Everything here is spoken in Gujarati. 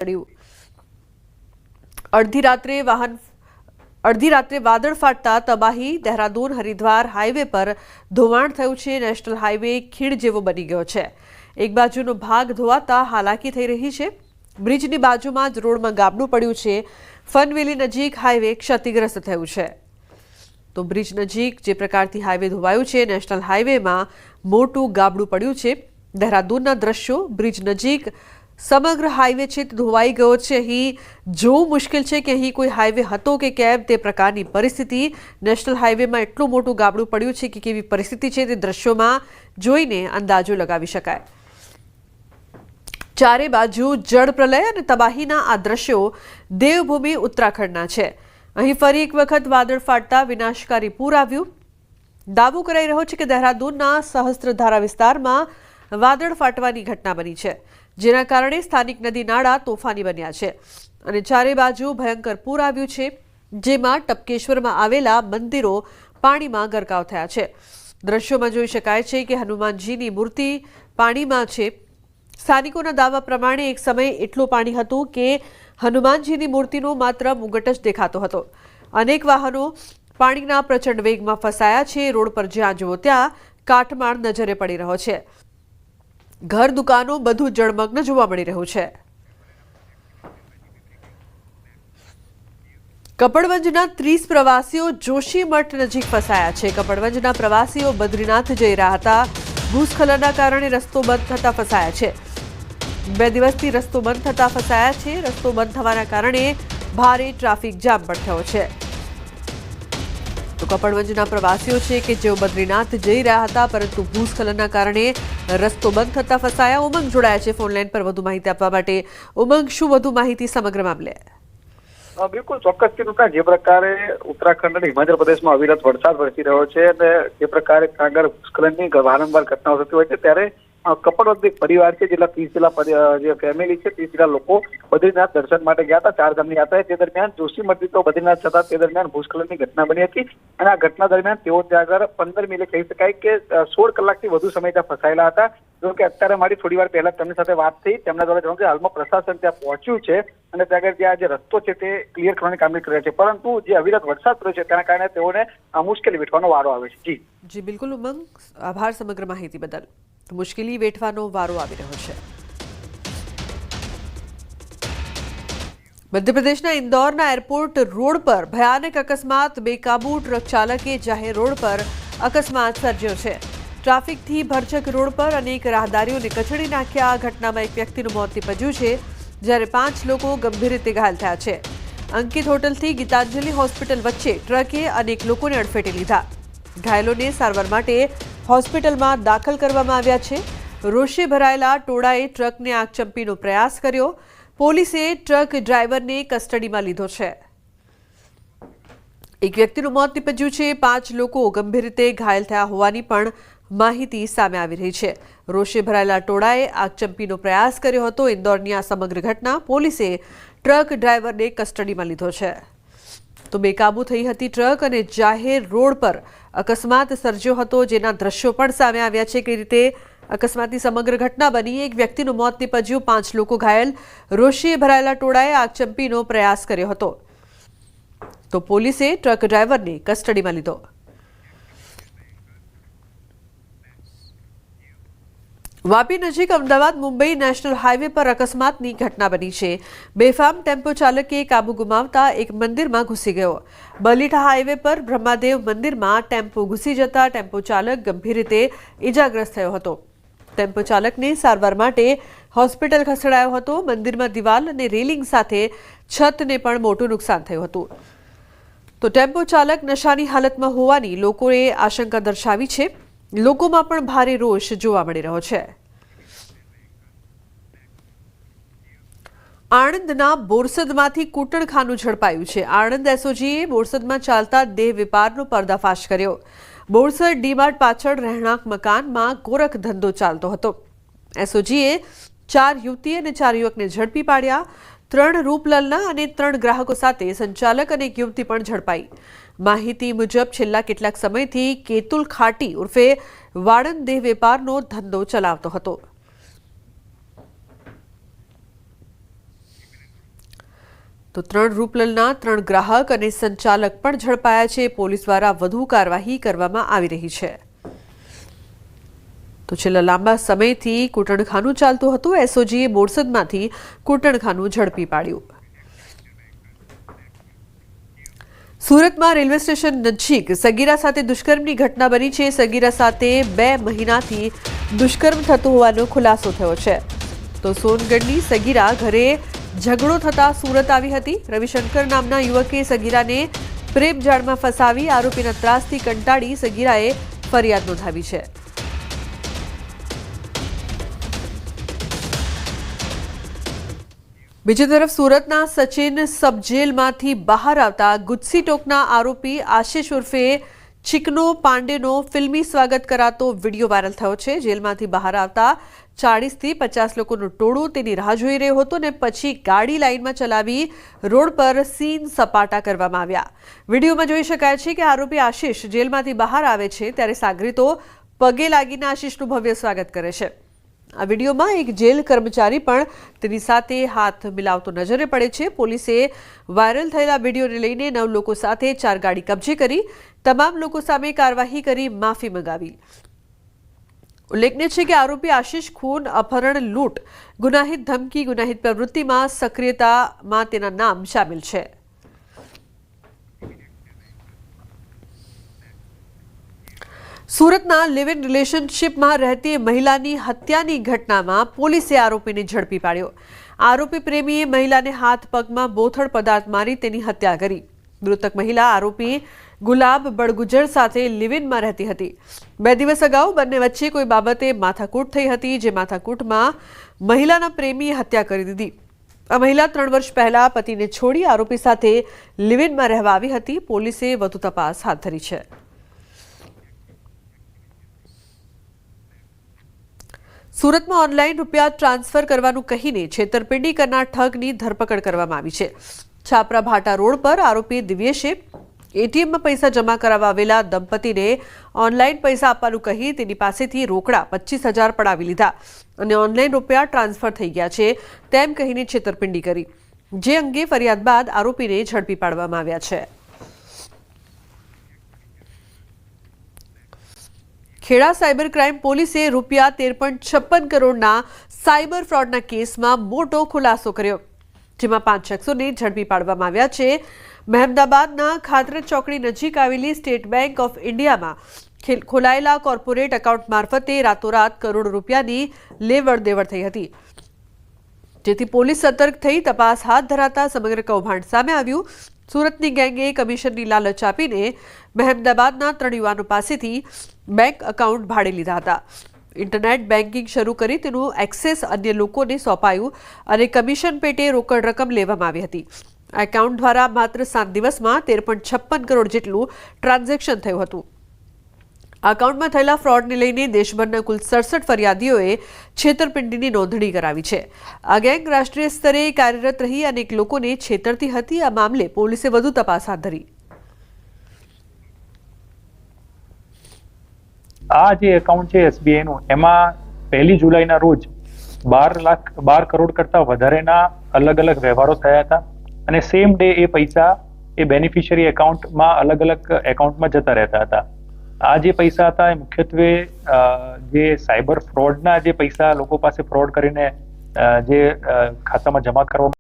અડધી રાત્રે વાદળ ફાટતા તબાહી। દેહરાદૂન હરિદ્વાર હાઈવે પર ધોવાણ થયું છે। નેશનલ હાઈવે ખીણ જેવો બની ગયો છે। એક બાજુનો ભાગ ધોવાતા હાલાકી થઈ રહી છે। બ્રિજની બાજુમાં જ રોડમાં ગાબડું પડ્યું છે। ફનવેલી નજીક હાઈવે ક્ષતિગ્રસ્ત થયું છે। તો બ્રિજ નજીક જે પ્રકારથી હાઈવે ધોવાયું છે, નેશનલ હાઈવેમાં મોટું ગાબડું પડ્યું છે। દેહરાદૂનના દ્રશ્યો, બ્રિજ નજીક સમગ્ર હાઈવે છે તે ધોવાઈ ગયો છે। અહીં જોવું મુશ્કેલ છે કે અહીં કોઈ હાઈવે હતો કે કેમ, તે પ્રકારની પરિસ્થિતિ। નેશનલ હાઈવેમાં એટલું મોટું ગાબડું પડ્યું છે કે કેવી પરિસ્થિતિ છે તે દ્રશ્યોમાં જોઈને અંદાજો લગાવી શકાય। ચારે બાજુ જળ પ્રલય અને તબાહીના આ દ્રશ્યો દેવભૂમિ ઉત્તરાખંડના છે। અહીં ફરી એક વખત વાદળ ફાટતા વિનાશકારી પૂર આવ્યું। દાવો કરાઈ રહ્યો છે કે દેહરાદૂનના સહસ્ત્રધારા વિસ્તારમાં વાદળ ફાટવાની ઘટના બની છે, જેના કારણે સ્થાનિક નદી નાળા તોફાની બન્યા છે અને ચારે બાજુ ભયંકર પૂર આવ્યું છે, જેમાં ટપકેશ્વરમાં આવેલા મંદિરો પાણીમાં ગરકાવ થયા છે। દ્રશ્યોમાં જોઈ શકાય છે કે હનુમાનજીની મૂર્તિ પાણીમાં છે। સ્થાનિકોના દાવા પ્રમાણે એક સમયે એટલું પાણી હતું કે હનુમાનજીની મૂર્તિનો માત્ર મુગટ જ દેખાતો હતો। અનેક વાહનો પાણીના પ્રચંડ વેગમાં ફસાયા છે। રોડ પર જ્યાં જુઓ ત્યાં કાટમાળ નજરે પડી રહ્યો છે। ઘર દુકાનો બધું જળમગ્ન જોવા મળી રહ્યું છે। કપડવંજના 30 પ્રવાસીઓ જોશીમઠ નજીક ફસાયા છે। કપડવંજના પ્રવાસીઓ બદ્રીનાથ જઈ રહ્યા હતા। ભૂસ્ખલનના કારણે રસ્તો બંધ થતા ફસાયા છે। 2 દિવસથી રસ્તો બંધ થતા ફસાયા છે। રસ્તો બંધ થવાના કારણે ભારે ટ્રાફિક જામ પણ થયો છે। તો કપડવંજના પ્રવાસીઓ છે કે જેઓ બદ્રીનાથ જઈ રહ્યા હતા, પરંતુ ભૂસ્ખલનના કારણે રસ્તો બંધ થતા ફસાયા। ઉમંગ જોડાયા છે ફોન લાઈન પર વધુ માહિતી આપવા માટે। ઉમંગ, શું વધુ માહિતી સમગ્ર મામલે? બિલકુલ ચોક્કસથી રૂપા, જે પ્રકારે ઉત્તરાખંડ અને હિમાચલ પ્રદેશમાં અવિરત વરસાદ વરસી રહ્યો છે અને જે પ્રકારે આગળ ભૂસ્ખલનની વારંવાર ઘટનાઓ થતી હોય છે, ત્યારે કપડવંજ એક પરિવાર છે, જેટલા 30 જેટલા જે ફેમિલી છે, 30 જેટલા લોકો બદ્રીનાથ દર્શન માટે ગયા હતા। 4 ધામની યાત્રા તે દરમિયાન જોશીમઠથી તો બદ્રીનાથ જતા તે દરમિયાન ભૂસ્ખલનની ઘટના બની હતી અને આ ઘટના દરમિયાન તેઓ ત્યાં આગળ 15 મિનિટ કહી શકાય કે 16 કલાકથી વધુ સમય ત્યાં ફસાયેલા હતા। જો કે અત્યારે મારી થોડી વાર પહેલા તેમની સાથે વાત થઈ, તેમના દ્વારા જણાવ્યું કે હાલમાં પ્રશાસન ત્યાં પહોંચ્યું છે અને ત્યાં આગળ જે રસ્તો છે તે ક્લિયર કરવાની કામગીરી કરે છે, પરંતુ જે અવિરત વરસાદ પડ્યો છે તેના કારણે તેઓને મુશ્કેલી વેઠવાનો વારો આવે છે। જી બિલકુલ ઉમંગ, આભાર સમગ્ર માહિતી બદલ। મુશ્કેલી વેઠવાનો વારો આવી રહ્યો છે। મધ્યપ્રદેશના ઇન્દોરના એરપોર્ટ રોડ પર ભયાનક અકસ્માત। બેકાબુ ટ્રક ચાલકે જાહેર રોડ પર અકસ્માત સર્જ્યો છે। ટ્રાફિકથી ભરચક રોડ પર અનેક રાહદારીઓને કચડી નાખ્યા। આ ઘટનામાં એક વ્યક્તિનું મોત નીપજ્યું છે, જ્યારે 5 લોકો ગંભીર રીતે ઘાયલ થયા છે। અંકિત હોટલથી ગીતાંજલિ હોસ્પિટલ વચ્ચે ટ્રકે અનેક લોકોને અડફેટે લીધા। ઘાયલોને સારવાર માટે હોસ્પિટલમાં દાખલ કરવામાં આવ્યા છે। રોષે ભરાયેલા ટોળાએ ટ્રકને આગચંપીનો પ્રયાસ કર્યો। પોલીસે ટ્રક ડ્રાઈવરને કસ્ટડીમાં લીધો છે। એક વ્યક્તિનું મોત નીપજ્યું છે, 5 લોકો ગંભીર રીતે ઘાયલ થયા હોવાની પણ માહિતી સામે આવી રહી છે। રોષે ભરાયેલા ટોળાએ આગચંપીનો પ્રયાસ કર્યો હતો। ઇન્દોરની આ સમગ્ર ઘટના, પોલીસે ટ્રક ડ્રાઈવરને કસ્ટડીમાં લીધો છે। તો બેકાબુ થઈ હતી ટ્રક અને જાહેર રોડ પર અકસ્માત સર્જ્યો હતો, જેના દ્રશ્યો પણ સામે આવ્યા છે। કઈ રીતે અકસ્માતની સમગ્ર ઘટના બની, એક વ્યક્તિનું મોત નીપજ્યું, 5 લોકો ઘાયલ। રોષે ભરાયેલા ટોળાએ આગચંપીનો પ્રયાસ કર્યો હતો, તો પોલીસે ટ્રક ડ્રાઈવરને કસ્ટડીમાં લીધો। વાપી નજીક અમદાવાદ મુંબઈ નેશનલ હાઈવે પર અકસ્માતની ઘટના બની છે। બેફામ ટેમ્પો ચાલકે કાબુ ગુમાવતા એક મંદિરમાં ઘૂસી ગયો। બલીઠા હાઈવે પર બ્રહ્માદેવ મંદિરમાં ટેમ્પો ઘૂસી જતા ટેમ્પો ચાલક ગંભીર રીતે ઇજાગ્રસ્ત થયો હતો। ટેમ્પો ચાલકને સારવાર માટે હોસ્પિટલ ખસેડાયો હતો। મંદિરમાં દિવાલ અને રેલિંગ સાથે છતને પણ મોટું નુકસાન થયું હતું। તો ટેમ્પો ચાલક નશાની હાલતમાં હોવાની લોકોએ આશંકા દર્શાવી છે। લોકોમાં પણ ભારે રોષ જોવા મળી રહ્યો છે। આણંદના બોરસદમાંથી કૂટણખાનું ઝડપાયું છે। આણંદ એસઓજીએ બોરસદમાં ચાલતા દેહ વેપારનો પર્દાફાશ કર્યો। બોરસદ ડીમાર્ટ પાછળ રહેણાંક મકાનમાં ગોરખ ધંધો ચાલતો હતો। એસઓજીએ 4 યુવતી અને 4 યુવકને ઝડપી પાડ્યા। 3 રૂપલલના અને 3 ગ્રાહકો સાથે સંચાલક અને એક યુવતી પણ ઝડપાઈ। માહિતી મુજબ છેલ્લા કેટલાક સમયથી કેતુલ ખાટી ઉર્ફે વાળંદ દેહ વેપારનો ધંધો ચલાવતો હતો। તો 3 રૂપલના 3 ગ્રાહક અને સંચાલક પણ ઝડપાયા છે. પોલીસ દ્વારા વધુ કાર્યવાહી કરવામાં આવી રહી છે. તો છેલ્લા લાંબા સમયથી કૂટણખાનું ચાલતું હતું. એસઓજીએ બોરસદમાંથી કૂટણખાનું ઝડપી પાડ્યું. સુરતમાં રેલવે સ્ટેશન નજીક સગીરા સાથે દુષ્કર્મની ઘટના બની છે. સગીરા સાથે 2 મહિનાથી દુષ્કર્મ થતું હોવાનો ખુલાસો થયો છે. તો સોનગઢની સગીરા ઘરે ઝઘડો થતા સુરત આવી હતી. રવિશંકર નામના યુવકે સગીરાને પ્રેમ જાળમાં ફસાવી આરોપીના ત્રાસથી કંટાળી સગીરાએ ફરિયાદ નોંધાવી છે. બીજી તરફ સુરતના સચિન સબ જેલમાંથી બહાર આવતા ગુજસી ટોકના આરોપી આશિષ ઉર્ફે ચિકનો પાંડેનો ફિલ્મી સ્વાગત કરાતો વિડીયો વાયરલ થયો છે. જેલમાંથી બહાર આવતા 40થી 50 લોકોનું ટોળું તેની રાહ જોઈ રહ્યું હતું અને પછી ગાડી લાઇનમાં ચલાવી રોડ પર સીન સપાટા કરવામાં આવ્યા. વિડીયોમાં જોઈ શકાય છે કે આરોપી આશિષ જેલમાંથી બહાર આવે છે ત્યારે સાગરીતો પગે લાગીને આશિષનું ભવ્ય સ્વાગત કરે છે. આ વિડીયોમાં એક જેલ કર્મચારી પણ તેની સાથે હાથ મિલાવતો નજરે પડે છે. પોલીસે વાયરલ થયેલા વિડીયોને લઈને 9 લોકો સાથે 4 ગાડી કબજે કરી તમામ લોકો સામે કાર્યવાહી કરી માફી મંગાવી. ઉલ્લેખનીય છે કે આરોપી આશિષ ખૂન, અપહરણ, લૂંટ, ગુનાહિત ધમકી, ગુનાહિત પ્રવૃત્તિમાં સક્રિયતામાં તેના નામ શામેલ છે. સુરતના લિવ ઇન રિલેશનશિપમાં રહેતી મહિલાની હત્યાની ઘટનામાં પોલીસે આરોપીને ઝડપી પાડ્યો. આરોપી પ્રેમીએ મહિલાને હાથ પગમાં બોથડ પદાર્થ મારી તેની હત્યા કરી. મૃતક મહિલા આરોપી ગુલાબ બળગુજર સાથે લિવ ઇનમાં રહેતી હતી. 2 દિવસ અગાઉ બંને વચ્ચે કોઈ બાબતે માથાકૂટ થઈ હતી, જે માથાકૂટમાં મહિલાના પ્રેમીએ હત્યા કરી દીધી. આ મહિલા 3 વર્ષ પહેલા પતિને છોડી આરોપી સાથે લિવ ઇનમાં રહેવા આવી હતી. પોલીસે વધુ તપાસ હાથ ધરી છે. સુરતમાં ઓનલાઈન રૂપિયા ટ્રાન્સફર કરવાનું કહીને છેતરપિંડી કરનાર ઠગની ધરપકડ કરવામાં આવી છે. છાપરા ભાટા રોડ પર આરોપી દિવ્યેશે એટીએમમાં પૈસા જમા કરાવવા આવેલા દંપતીને ઓનલાઈન પૈસા આપવાનું કહી તેની પાસેથી રોકડા 25,000 પડાવી લીધા અને ઓનલાઈન રૂપિયા ટ્રાન્સફર થઈ ગયા છે તેમ કહીને છેતરપિંડી કરી. જે અંગે ફરિયાદ બાદ આરોપીને ઝડપી પાડવામાં આવ્યા છે. ખેડા સાયબર ક્રાઇમ પોલીસે રૂપિયા 13.56 કરોડના સાયબર ફ્રોડના કેસમાં મોટો ખુલાસો કર્યો, જેમાં 5 શખ્સોને ઝડપી પાડવામાં આવ્યા છે. મહેમદાબાદના ખાતરજ ચોકડી નજીક આવેલી સ્ટેટ બેંક ઓફ ઇન્ડિયામાં ખોલાયેલા કોર્પોરેટ એકાઉન્ટ મારફતે રાતોરાત કરોડો રૂપિયાની લેવડ દેવડ થઈ હતી, જેથી પોલીસ સતર્ક થઈ તપાસ હાથ ધરાતા સમગ્ર કૌભાંડ સામે આવ્યું. સુરતની ગેંગે કમિશનની લાલચ આપીને મહેમદાબાદના 3 યુવાનો પાસેથી બેંક એકાઉન્ટ ભાડે લીધા હતા. ઇન્ટરનેટ બેન્કિંગ શરૂ કરી તેનું એક્સેસ અન્ય લોકોને સોંપાયું અને કમિશન પેટે રોકડ રકમ લેવામાં આવી હતી. આ એકાઉન્ટ દ્વારા માત્ર 7 દિવસમાં 13.56 કરોડ જેટલું ટ્રાન્ઝેક્શન થયું હતું. આ એકાઉન્ટમાં થયેલા ફ્રોડને લઈને દેશભરના કુલ 67 ફરિયાદીઓએ છેતરપિંડીની નોંધણી કરાવી છે. આ ગેંગ રાષ્ટ્રીય સ્તરે કાર્યરત રહી અનેક લોકોને છેતરતી હતી. આ મામલે પોલીસે વધુ તપાસ હાથ ધરી. આ જે એકાઉન્ટ છે SBI નું, એમાં 1 જુલાઈના રોજ 12 કરોડ કરતા વધારેના અલગ અલગ વ્યવહારો થયા હતા અને સેમ ડે એ પૈસા એ બેનિફિશિયરી એકાઉન્ટમાં અલગ અલગ એકાઉન્ટમાં જતા રહેતા હતા. આ જે પૈસા હતા એ મુખ્યત્વે જે સાયબર ફ્રોડના જે પૈસા લોકો પાસે ફ્રોડ કરીને જે ખાતામાં જમા કરવામાં